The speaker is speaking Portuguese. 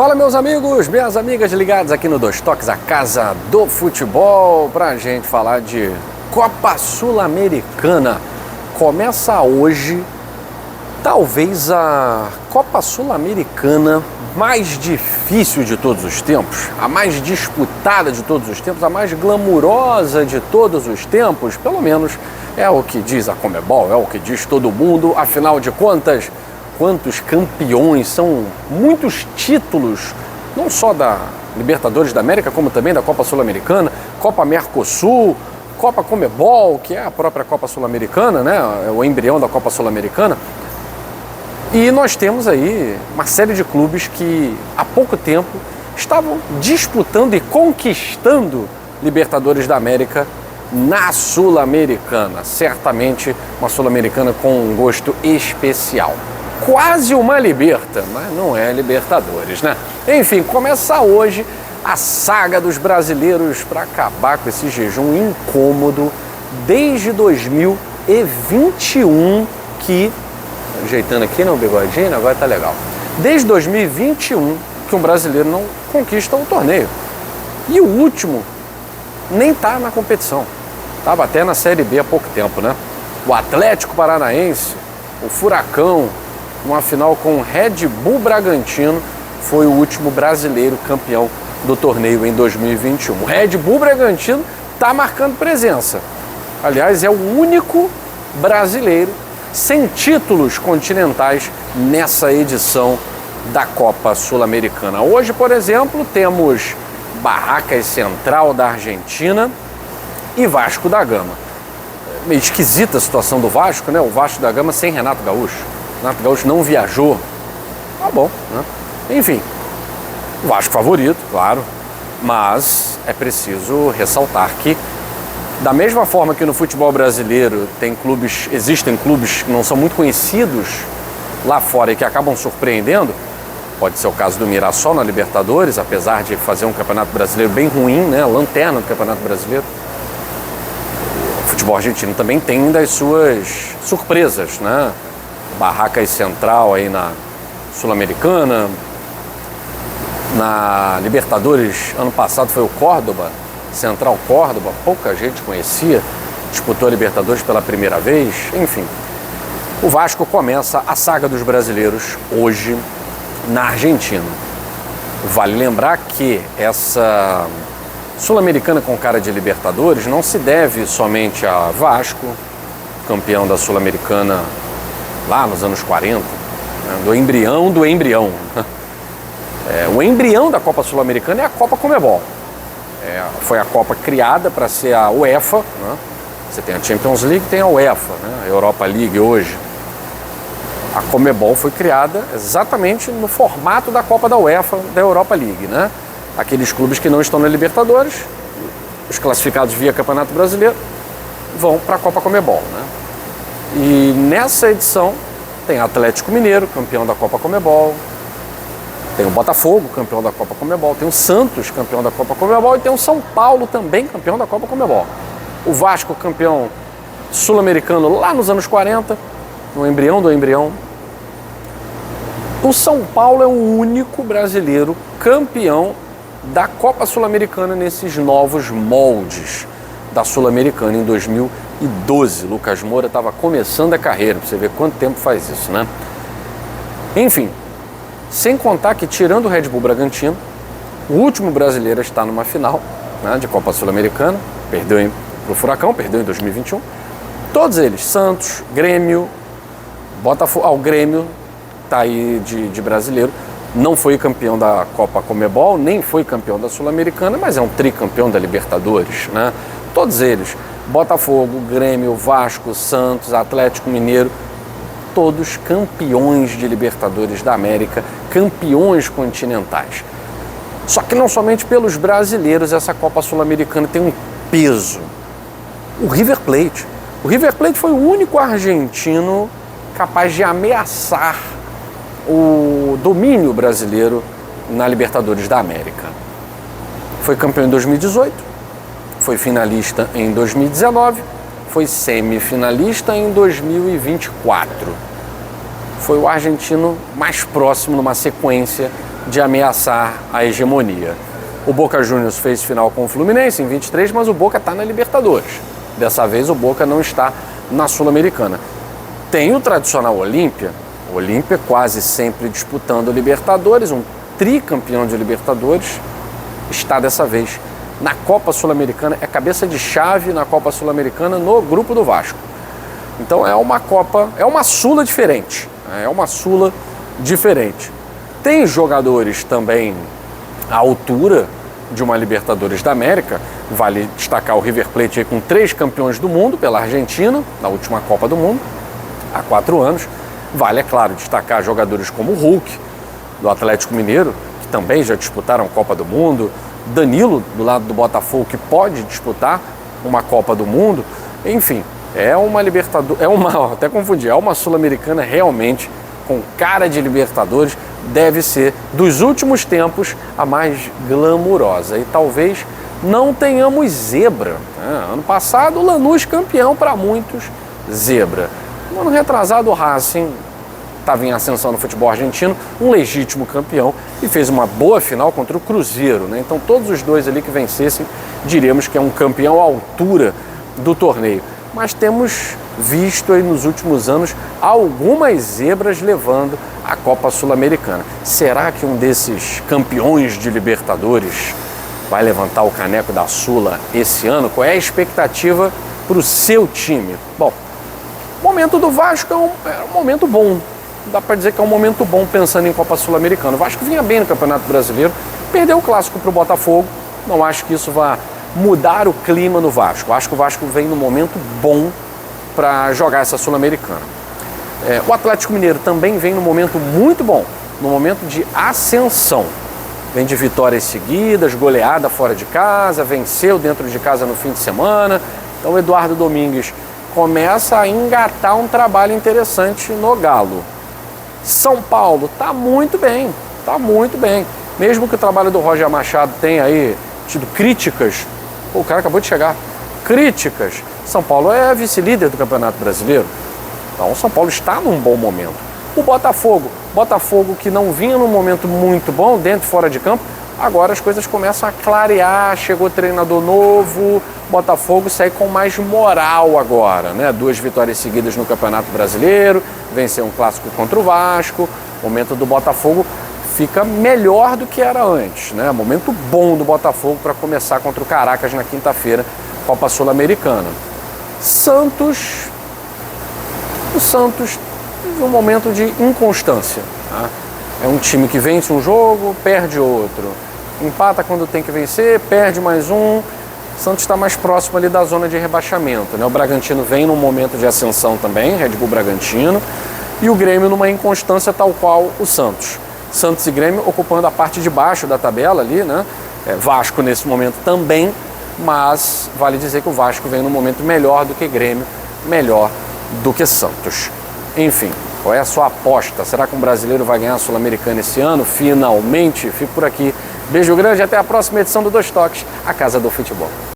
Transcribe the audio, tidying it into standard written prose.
Fala, meus amigos, minhas amigas ligadas aqui no Dois Toques, a casa do futebol, pra gente falar de Copa Sul-Americana. Começa hoje, talvez a Copa Sul-Americana mais difícil de todos os tempos, a mais disputada de todos os tempos, a mais glamurosa de todos os tempos, pelo menos é o que diz a Conmebol, é o que diz todo mundo, afinal de contas. Quantos campeões, são muitos títulos, não só da Libertadores da América, como também da Copa Sul-Americana, Copa Mercosul, Copa Conmebol, que é a própria Copa Sul-Americana, né? O embrião da Copa Sul-Americana. E nós temos aí uma série de clubes que há pouco tempo estavam disputando e conquistando Libertadores da América na Sul-Americana. Certamente uma Sul-Americana com um gosto especial. Quase uma Liberta, mas não é Libertadores, né? Enfim, começa hoje a saga dos brasileiros para acabar com esse jejum incômodo desde 2021 que... Ajeitando aqui no bigodinho, agora tá legal. Desde 2021 que um brasileiro não conquista um torneio. E o último nem tá na competição. Tava até na Série B há pouco tempo, né? O Atlético Paranaense, o Furacão, uma final com o Red Bull Bragantino, foi o último brasileiro campeão do torneio em 2021. O Red Bull Bragantino está marcando presença. Aliás, é o único brasileiro sem títulos continentais nessa edição da Copa Sul-Americana. Hoje, por exemplo, temos Barracas Central da Argentina e Vasco da Gama. Meio esquisita a situação do Vasco, né? O Vasco da Gama sem Renato Gaúcho. Renato Gaúcho não viajou. Tá bom, né? Enfim, o Vasco favorito, claro, mas é preciso ressaltar que, da mesma forma que no futebol brasileiro existem clubes que não são muito conhecidos lá fora e que acabam surpreendendo, pode ser o caso do Mirassol na Libertadores, apesar de fazer um campeonato brasileiro bem ruim, né? Lanterna do campeonato brasileiro. O futebol argentino também tem das suas surpresas, né? Barracas Central aí na Sul-Americana. Na Libertadores, ano passado foi o Córdoba, Central Córdoba, pouca gente conhecia, disputou a Libertadores pela primeira vez, enfim. O Vasco começa a saga dos brasileiros hoje na Argentina. Vale lembrar que essa Sul-Americana com cara de Libertadores não se deve somente a Vasco, campeão da Sul-Americana lá nos anos 40, né, do embrião. O embrião da Copa Sul-Americana é a Copa Conmebol. Foi a Copa criada para ser a UEFA, né? Você tem a Champions League, tem a UEFA, né? A Europa League hoje. A Conmebol foi criada exatamente no formato da Copa da UEFA, da Europa League, né? Aqueles clubes que não estão na Libertadores, os classificados via Campeonato Brasileiro, vão para a Copa Conmebol, né? E nessa edição tem Atlético Mineiro, campeão da Copa Conmebol, tem o Botafogo, campeão da Copa Conmebol, tem o Santos, campeão da Copa Conmebol, e tem o São Paulo também, campeão da Copa Conmebol. O Vasco, campeão sul-americano lá nos anos 40, no embrião do embrião. O São Paulo é o único brasileiro campeão da Copa Sul-Americana nesses novos moldes da Sul-Americana em 2012. Lucas Moura estava começando a carreira, para você ver quanto tempo faz isso, né? Enfim, sem contar que, tirando o Red Bull Bragantino, o último brasileiro a estar numa final, né, de Copa Sul-Americana, perdeu para o Furacão, perdeu em 2021. Todos eles, Santos, Grêmio, Botafogo, o Grêmio está aí de brasileiro, não foi campeão da Copa Conmebol, nem foi campeão da Sul-Americana, mas é um tricampeão da Libertadores, né? Todos eles, Botafogo, Grêmio, Vasco, Santos, Atlético Mineiro, todos campeões de Libertadores da América, campeões continentais. Só que não somente pelos brasileiros essa Copa Sul-Americana tem um peso. O River Plate. O River Plate foi o único argentino capaz de ameaçar o domínio brasileiro na Libertadores da América. Foi campeão em 2018, foi finalista em 2019, foi semifinalista em 2024. Foi o argentino mais próximo numa sequência de ameaçar a hegemonia. O Boca Juniors fez final com o Fluminense em 23, mas o Boca está na Libertadores. Dessa vez o Boca não está na Sul-Americana. Tem o tradicional Olímpia, o Olímpia quase sempre disputando a Libertadores, um tricampeão de Libertadores, está dessa vez na Copa Sul-Americana, é cabeça de chave na Copa Sul-Americana no grupo do Vasco. Então é uma Copa, é uma Sula diferente, Tem jogadores também à altura de uma Libertadores da América, vale destacar o River Plate aí com 3 campeões do mundo pela Argentina, na última Copa do Mundo, há 4 anos. Vale, é claro, destacar jogadores como o Hulk, do Atlético Mineiro, que também já disputaram a Copa do Mundo, Danilo, do lado do Botafogo, que pode disputar uma Copa do Mundo. Enfim, é uma Libertadores, até confundi, é uma Sul-Americana realmente com cara de Libertadores, deve ser, dos últimos tempos, a mais glamurosa. E talvez não tenhamos zebra. Ano passado, o Lanús campeão para muitos, zebra. No ano retrasado, o Racing estava em ascensão no futebol argentino, um legítimo campeão, e fez uma boa final contra o Cruzeiro, né? Então todos os dois ali que vencessem, diríamos que é um campeão à altura do torneio. Mas temos visto aí nos últimos anos algumas zebras levando a Copa Sul-Americana. Será que um desses campeões de Libertadores vai levantar o caneco da Sula esse ano? Qual é a expectativa para o seu time? Bom, o momento do Vasco é um momento bom. Dá para dizer que é um momento bom pensando em Copa Sul-Americana. O Vasco vinha bem no Campeonato Brasileiro, perdeu o clássico para o Botafogo. Não acho que isso vá mudar o clima no Vasco. Acho que o Vasco vem num momento bom para jogar essa Sul-Americana. O Atlético Mineiro também vem num momento muito bom, num momento de ascensão. Vem de vitórias seguidas, goleada fora de casa, venceu dentro de casa no fim de semana. Então o Eduardo Domingues começa a engatar um trabalho interessante no Galo. São Paulo está muito bem. Mesmo que o trabalho do Roger Machado tenha aí tido críticas, o cara acabou de chegar, críticas. São Paulo é vice-líder do Campeonato Brasileiro. Então o São Paulo está num bom momento. O Botafogo que não vinha num momento muito bom, dentro e fora de campo, agora as coisas começam a clarear, chegou treinador novo, Botafogo sai com mais moral agora, né? 2 vitórias seguidas no Campeonato Brasileiro, venceu um clássico contra o Vasco, o momento do Botafogo fica melhor do que era antes, né? Momento bom do Botafogo para começar contra o Caracas na quinta-feira, Copa Sul-Americana. O Santos vive um momento de inconstância, tá? É um time que vence um jogo, perde outro, empata quando tem que vencer, perde mais um. O Santos está mais próximo ali da zona de rebaixamento, né? O Bragantino vem num momento de ascensão também, Red Bull Bragantino, e o Grêmio numa inconstância tal qual o Santos. Santos e Grêmio ocupando a parte de baixo da tabela ali, né? Vasco nesse momento também, mas vale dizer que o Vasco vem num momento melhor do que Grêmio, melhor do que Santos. Enfim, qual é a sua aposta? Será que um brasileiro vai ganhar a Sul-Americana esse ano? Finalmente? Fico por aqui. Beijo grande e até a próxima edição do Dois Toques, a Casa do Futebol.